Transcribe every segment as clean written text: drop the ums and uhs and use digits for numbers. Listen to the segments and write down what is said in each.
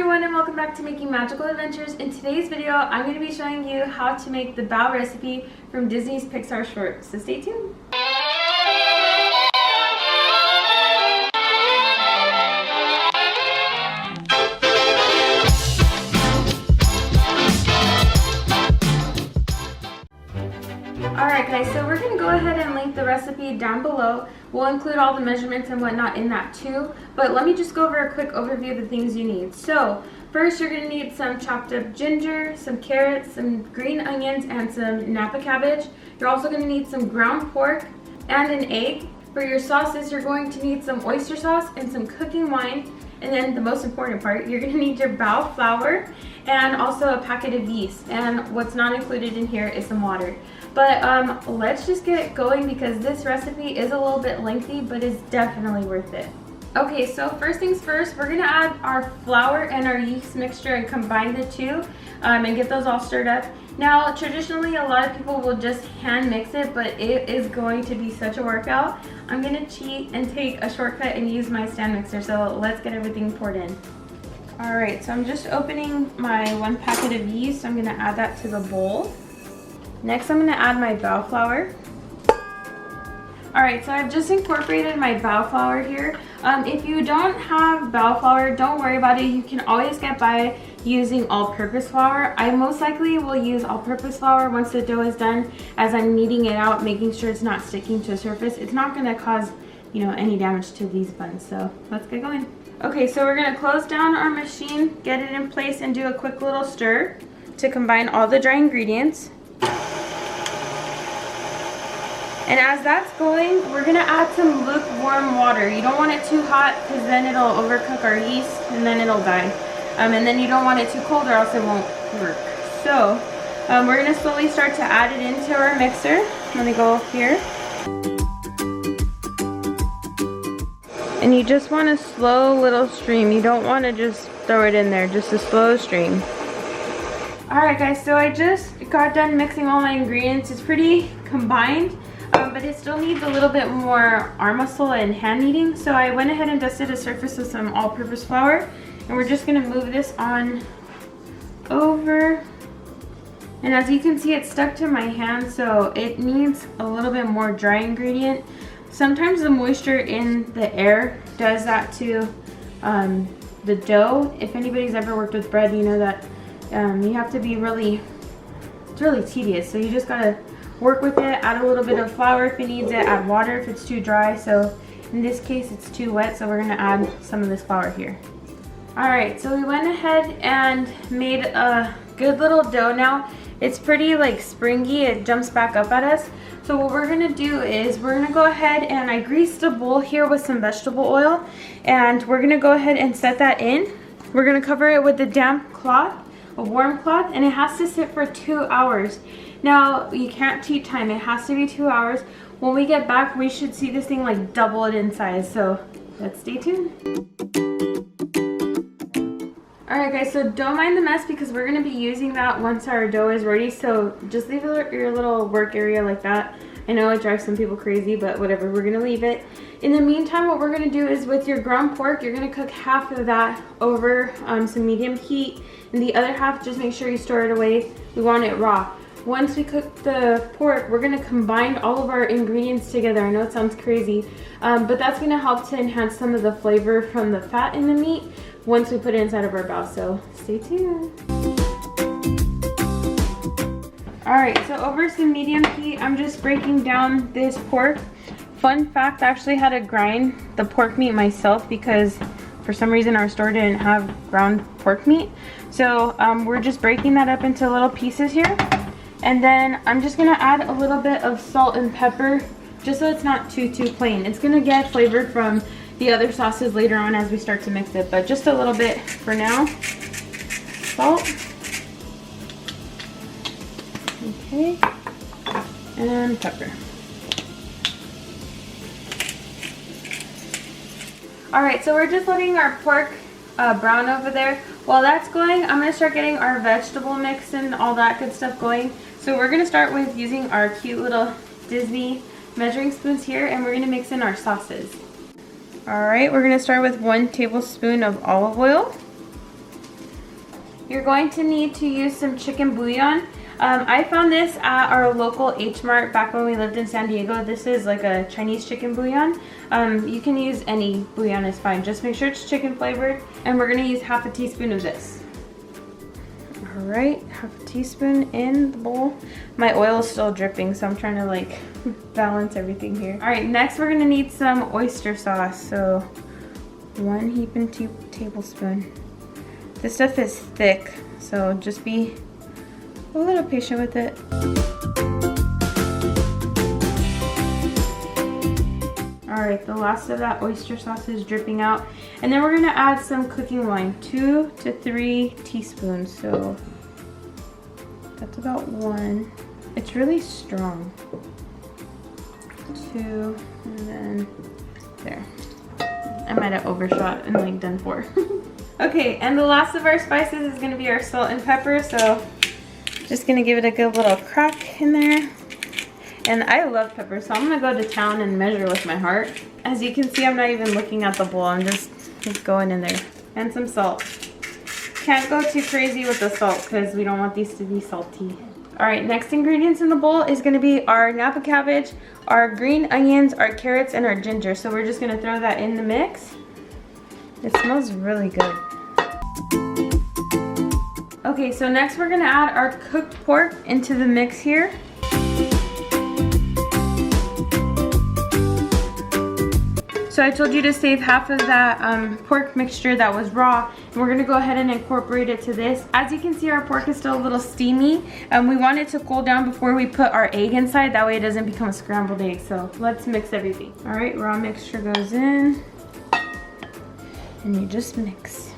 everyone, and welcome back to Making Magical Adventures. In today's video, I'm going to be showing you how to make the Bao recipe from Disney's Pixar short, so stay tuned. Alright guys, so we're going to go ahead and link the recipe down below. We'll include all the measurements and whatnot in that too, but let me just go over a quick overview of the things you need. So first you're going to need some chopped up ginger, some carrots, some green onions, and some Napa cabbage. You're also going to need some ground pork and an egg. For your sauces, you're going to need some oyster sauce and some cooking wine. And then the most important part, you're going to need your Bao flour and also a packet of yeast. And what's not included in here is some water. But let's just get going because this recipe is a little bit lengthy, but it's definitely worth it. Okay, so first things first, we're gonna add our flour and our yeast mixture and combine the two and get those all stirred up. Now, traditionally, a lot of people will just hand mix it, but it is going to be such a workout. I'm gonna cheat and take a shortcut and use my stand mixer, so let's get everything poured in. All right, so I'm just opening my 1 packet of yeast. I'm gonna add that to the bowl. Next, I'm going to add my Bao flour. Alright, so I've just incorporated my Bao flour here. If you don't have Bao flour, don't worry about it. You can always get by using all-purpose flour. I most likely will use all-purpose flour once the dough is done, as I'm kneading it out, making sure it's not sticking to the surface. It's not going to cause, any damage to these buns. So let's get going. Okay, so we're going to close down our machine, get it in place, and do a quick little stir to combine all the dry ingredients. And as that's going, we're going to add some lukewarm water. You don't want it too hot because then it'll overcook our yeast and then it'll die. And then you don't want it too cold or else it won't work. So we're going to slowly start to add it into our mixer. I'm going to go here. And you just want a slow little stream. You don't want to just throw it in there, just a slow stream. Alright guys, so I just got done mixing all my ingredients. It's pretty combined. But it still needs a little bit more arm muscle and hand kneading. So I went ahead and dusted the surface with some all-purpose flour. And we're just going to move this on over. And as you can see, it's stuck to my hand, so it needs a little bit more dry ingredient. Sometimes the moisture in the air does that to the dough. If anybody's ever worked with bread, you know that you have to be it's really tedious. So you just got to work with it, add a little bit of flour if it needs it, add water if it's too dry. So in this case it's too wet, so we're gonna add some of this flour here. Alright, so we went ahead and made a good little dough now. It's pretty springy, it jumps back up at us. So what we're gonna do is we're gonna go ahead and I greased a bowl here with some vegetable oil, and we're gonna go ahead and set that in. We're gonna cover it with a damp cloth, a warm cloth, and it has to sit for 2 hours. Now, you can't cheat time, it has to be 2 hours. When we get back, we should see this thing double it in size, so let's stay tuned. Alright guys, so don't mind the mess because we're going to be using that once our dough is ready, so just leave your little work area like that. I know it drives some people crazy, but whatever, we're going to leave it. In the meantime, what we're going to do is with your ground pork, you're going to cook half of that over some medium heat, and the other half, just make sure you store it away. We want it raw. Once we cook the pork, we're going to combine all of our ingredients together. I know it sounds crazy, but that's going to help to enhance some of the flavor from the fat in the meat once we put it inside of our bao, so stay tuned. Alright, so over some medium heat, I'm just breaking down this pork. Fun fact, I actually had to grind the pork meat myself because for some reason our store didn't have ground pork meat. So we're just breaking that up into little pieces here. And then I'm just gonna add a little bit of salt and pepper just so it's not too plain. It's gonna get flavor from the other sauces later on as we start to mix it, but just a little bit for now. Salt. Okay. And pepper. Alright, so we're just letting our pork brown over there. While that's going, I'm gonna start getting our vegetable mix and all that good stuff going. So we're going to start with using our cute little Disney measuring spoons here, and we're going to mix in our sauces. Alright, we're going to start with 1 tablespoon of olive oil. You're going to need to use some chicken bouillon. I found this at our local H Mart back when we lived in San Diego. This is like a Chinese chicken bouillon. You can use any bouillon, is fine. Just make sure it's chicken flavored. And we're gonna use half a teaspoon of this. All right, half a teaspoon in the bowl. My oil is still dripping, so I'm trying to like balance everything here. All right, next we're gonna need some oyster sauce. So 1 heaping tablespoon. This stuff is thick, so just be a little patient with it. All right, the last of that oyster sauce is dripping out. And then we're gonna add some cooking wine, 2 to 3 teaspoons. So that's about 1. It's really strong. 2, and then there. I might have overshot and like done 4. Okay, and the last of our spices is gonna be our salt and pepper. So just gonna give it a good little crack in there. And I love pepper, so I'm gonna go to town and measure with my heart. As you can see, I'm not even looking at the bowl, I'm just going in there. And some salt. Can't go too crazy with the salt because we don't want these to be salty. All right, next ingredients in the bowl is gonna be our Napa cabbage, our green onions, our carrots, and our ginger. So we're just gonna throw that in the mix. It smells really good. Okay, so next we're gonna add our cooked pork into the mix here. So I told you to save half of that pork mixture that was raw, and we're gonna go ahead and incorporate it to this. As you can see, our pork is still a little steamy. We want it to cool down before we put our egg inside, that way it doesn't become a scrambled egg. So let's mix everything. All right, raw mixture goes in, and you just mix.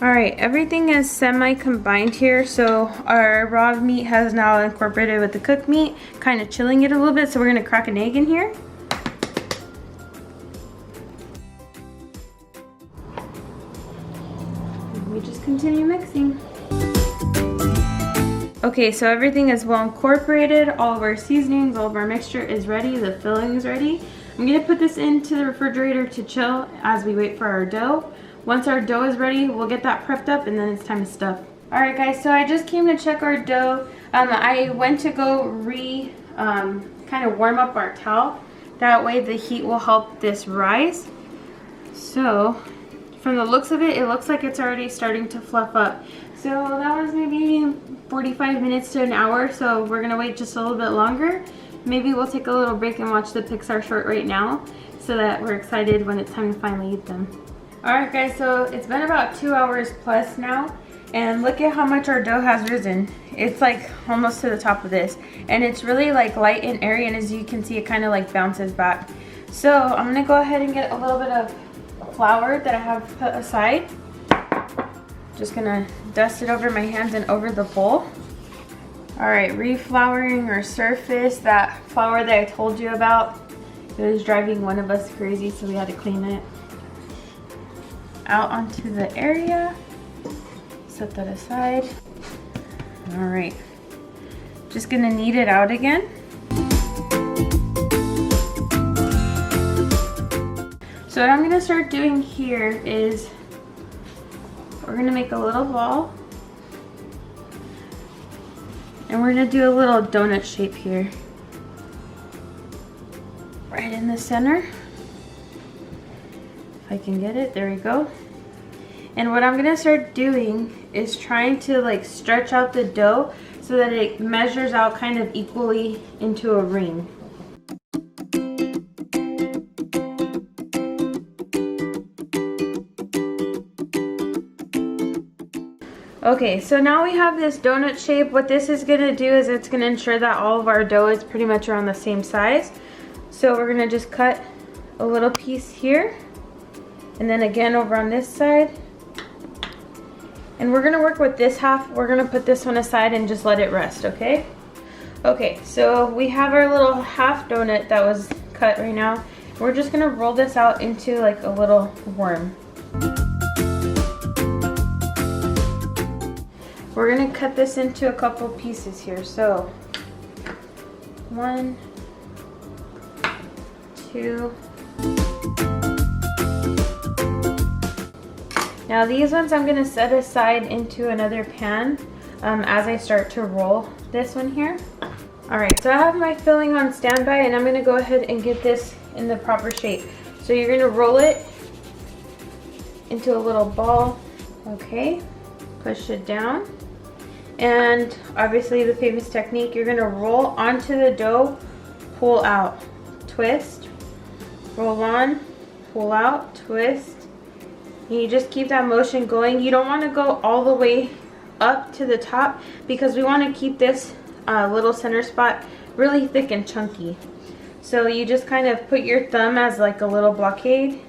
All right, everything is semi-combined here. So our raw meat has now incorporated with the cooked meat, kind of chilling it a little bit. So we're gonna crack an egg in here. And we just continue mixing. Okay, so everything is well incorporated. All of our seasonings, all of our mixture is ready. The filling is ready. I'm gonna put this into the refrigerator to chill as we wait for our dough. Once our dough is ready, we'll get that prepped up and then it's time to stuff. All right guys, so I just came to check our dough. I went to go kind of warm up our towel. That way the heat will help this rise. So from the looks of it, it looks like it's already starting to fluff up. So that was maybe 45 minutes to an hour. So we're gonna wait just a little bit longer. Maybe we'll take a little break and watch the Pixar short right now so that we're excited when it's time to finally eat them. Alright guys, so it's been about 2 hours plus now, and look at how much our dough has risen. It's like almost to the top of this, and it's really like light and airy, and as you can see, it kind of like bounces back. So I'm gonna go ahead and get a little bit of flour that I have put aside. Just gonna dust it over my hands and over the bowl. Alright, reflouring our surface, that flour that I told you about, it was driving one of us crazy, so we had to clean it. Out onto the area, set that aside. All right, just gonna knead it out again. So what I'm gonna start doing here is we're gonna make a little ball, and we're gonna do a little donut shape here, right in the center. If I can get it, there we go. And what I'm gonna start doing is trying to like stretch out the dough so that it measures out kind of equally into a ring. Okay, so now we have this donut shape. What this is gonna do is it's gonna ensure that all of our dough is pretty much around the same size. So we're gonna just cut a little piece here, and then again over on this side. And we're gonna work with this half. We're gonna put this one aside and just let it rest, okay? Okay, so we have our little half donut that was cut right now. We're just gonna roll this out into like a little worm. We're gonna cut this into a couple pieces here. So 1, 2, Now these ones I'm gonna set aside into another pan as I start to roll this one here. All right, so I have my filling on standby and I'm gonna go ahead and get this in the proper shape. So you're gonna roll it into a little ball, okay? Push it down. And obviously the famous technique, you're gonna roll onto the dough, pull out, twist, roll on, pull out, twist. And you just keep that motion going. You don't wanna go all the way up to the top because we wanna keep this little center spot really thick and chunky. So you just kind of put your thumb as like a little blockade.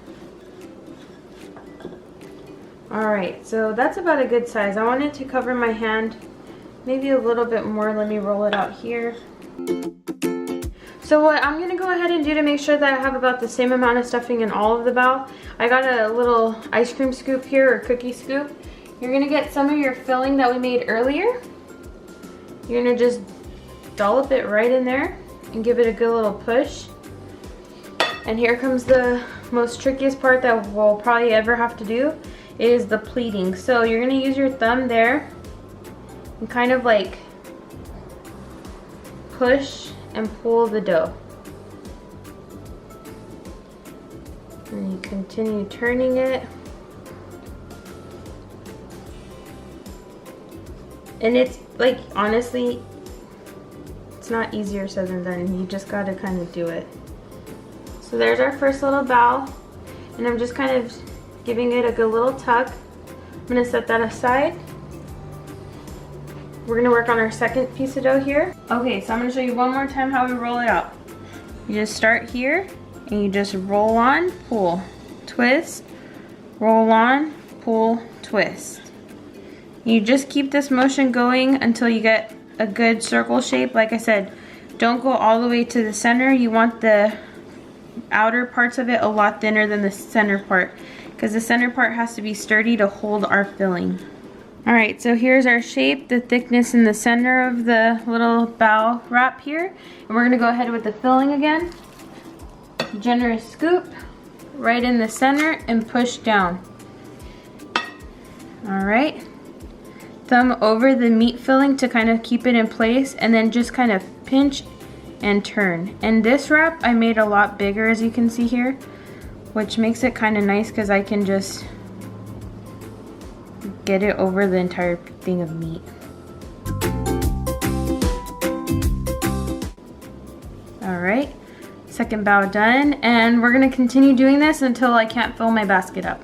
Alright, so that's about a good size. I want it to cover my hand, maybe a little bit more. Let me roll it out here. So what I'm going to go ahead and do to make sure that I have about the same amount of stuffing in all of the bao, I got a little ice cream scoop here, or cookie scoop. You're going to get some of your filling that we made earlier. You're going to just dollop it right in there and give it a good little push. And here comes the most trickiest part that we'll probably ever have to do, is the pleating. So you're going to use your thumb there and kind of like push and pull the dough. And you continue turning it. And it's like, honestly, it's not easier said than done. You just gotta kind of do it. So there's our first little bao. And I'm just kind of giving it a good little tuck. I'm gonna set that aside. We're gonna work on our second piece of dough here. Okay, so I'm gonna show you one more time how we roll it out. You just start here and you just roll on, pull, twist, roll on, pull, twist. You just keep this motion going until you get a good circle shape. Like I said, don't go all the way to the center. You want the outer parts of it a lot thinner than the center part, because the center part has to be sturdy to hold our filling. Alright, so here's our shape, the thickness in the center of the little bao wrap here. And we're going to go ahead with the filling again. Generous scoop right in the center and push down. Alright. Thumb over the meat filling to kind of keep it in place, and then just kind of pinch and turn. And this wrap I made a lot bigger, as you can see here, which makes it kind of nice because I can just get it over the entire thing of meat. Alright, second bao done, and we're going to continue doing this until I can't fill my basket up.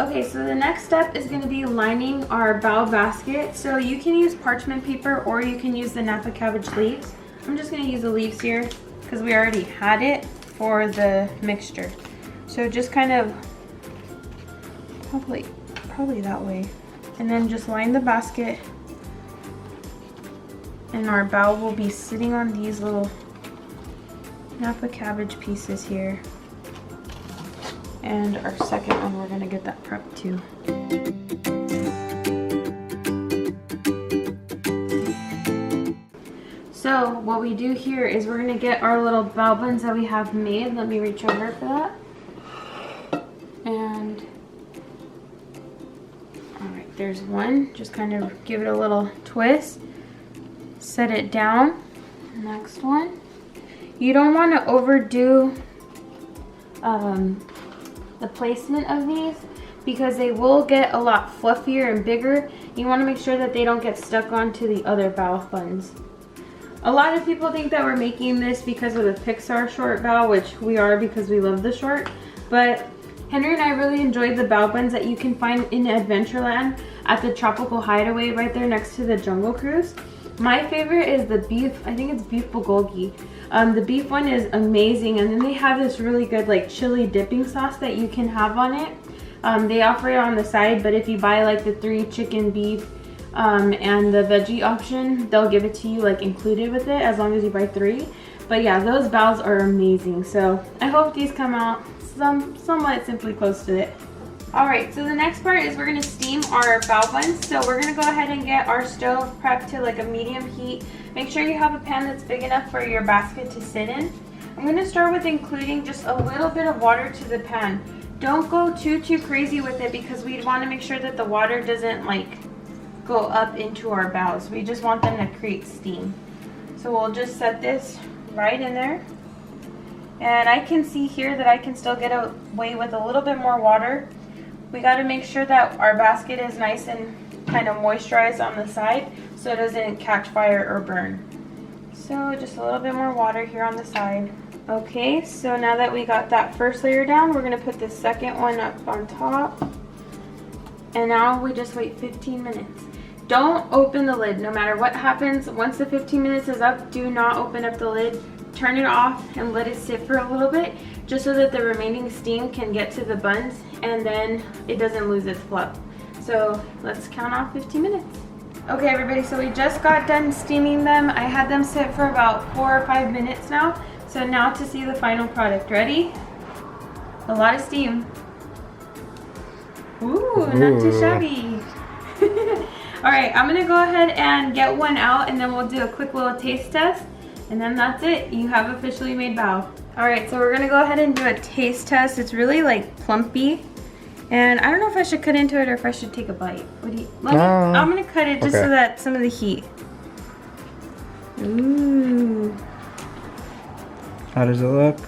Okay, so the next step is going to be lining our bao basket. So you can use parchment paper or you can use the Napa cabbage leaves. I'm just going to use the leaves here because we already had it for the mixture. So just kind of probably that way. And then just line the basket. And our bao will be sitting on these little Napa cabbage pieces here. And our second one, we're gonna get that prepped too. So what we do here is we're gonna get our little bao buns that we have made. Let me reach over for that. And all right, there's one. Just kind of give it a little twist. Set it down. Next one. You don't want to overdo the placement of these because they will get a lot fluffier and bigger. You want to make sure that they don't get stuck onto the other bao buns. A lot of people think that we're making this because of the Pixar short bao, which we are because we love the short, but Henry and I really enjoyed the bao buns that you can find in Adventureland at the Tropical Hideaway right there next to the Jungle Cruise. My favorite is the beef, I think it's beef bulgogi. The beef one is amazing, and then they have this really good like chili dipping sauce that you can have on it. They offer it on the side, but if you buy like the 3 chicken, beef, and the veggie option, they'll give it to you like included with it as long as you buy 3. But yeah, those baos are amazing. So I hope these come out somewhat simply close to it. Alright, so the next part is we're going to steam our bao buns. So we're going to go ahead and get our stove prepped to like a medium heat. Make sure you have a pan that's big enough for your basket to sit in. I'm going to start with including just a little bit of water to the pan. Don't go too crazy with it because we want to make sure that the water doesn't like go up into our baos. We just want them to create steam. So we'll just set this right in there. And I can see here that I can still get away with a little bit more water. We got to make sure that our basket is nice and kind of moisturized on the side so it doesn't catch fire or burn. So just a little bit more water here on the side. Okay, so now that we got that first layer down, we're going to put the second one up on top. And now we just wait 15 minutes. Don't open the lid no matter what happens. Once the 15 minutes is up, do not open up the lid. Turn it off and let it sit for a little bit just so that the remaining steam can get to the buns and then it doesn't lose its fluff. So let's count off 15 minutes. Okay everybody, so we just got done steaming them. I had them sit for about 4 or 5 minutes now. So now to see the final product. Ready? A lot of steam. Ooh, not too shabby. Alright, I'm gonna go ahead and get one out and then we'll do a quick little taste test. And then that's it. You have officially made bao. Alright, so we're gonna go ahead and do a taste test. It's really like plumpy. And I don't know if I should cut into it or if I should take a bite. What do you I'm gonna cut it just so that some of the heat. Ooh. How does it look?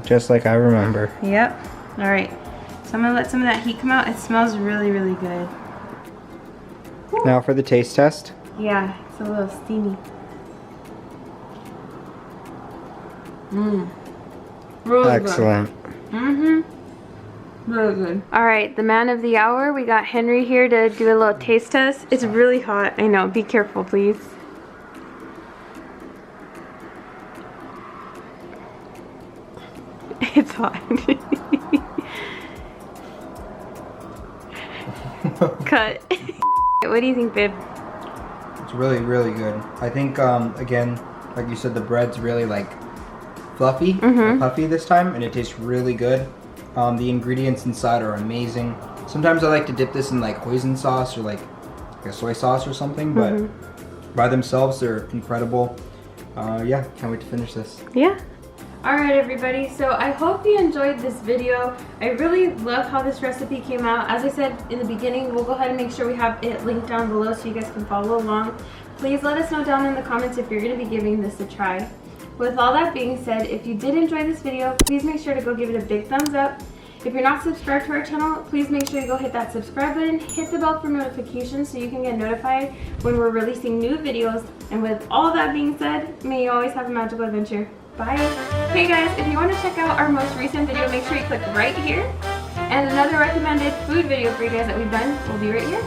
Just like I remember. Yep. Alright. So I'm gonna let some of that heat come out. It smells really good. Woo. Now for the taste test. Yeah, it's a little steamy. Really excellent. Good. Really good. Alright, the man of the hour. We got Henry here to do a little taste test. It's really hot. I know. Be careful, please. It's hot. Cut. What do you think, babe? It's really good. I think again, like you said, the bread's really like fluffy, puffy this time, and it tastes really good. The ingredients inside are amazing. Sometimes I like to dip this in like hoisin sauce or like a soy sauce or something, but by themselves they're incredible. Yeah, can't wait to finish this. Yeah. Alright everybody, so I hope you enjoyed this video. I really love how this recipe came out. As I said in the beginning, we'll go ahead and make sure we have it linked down below so you guys can follow along. Please let us know down in the comments if you're going to be giving this a try. With all that being said, if you did enjoy this video, please make sure to go give it a big thumbs up. If you're not subscribed to our channel, please make sure you go hit that subscribe button, hit the bell for notifications so you can get notified when we're releasing new videos. And with all that being said, may you always have a magical adventure. Bye. Hey guys, if you want to check out our most recent video, make sure you click right here. And another recommended food video for you guys that we've done will be right here.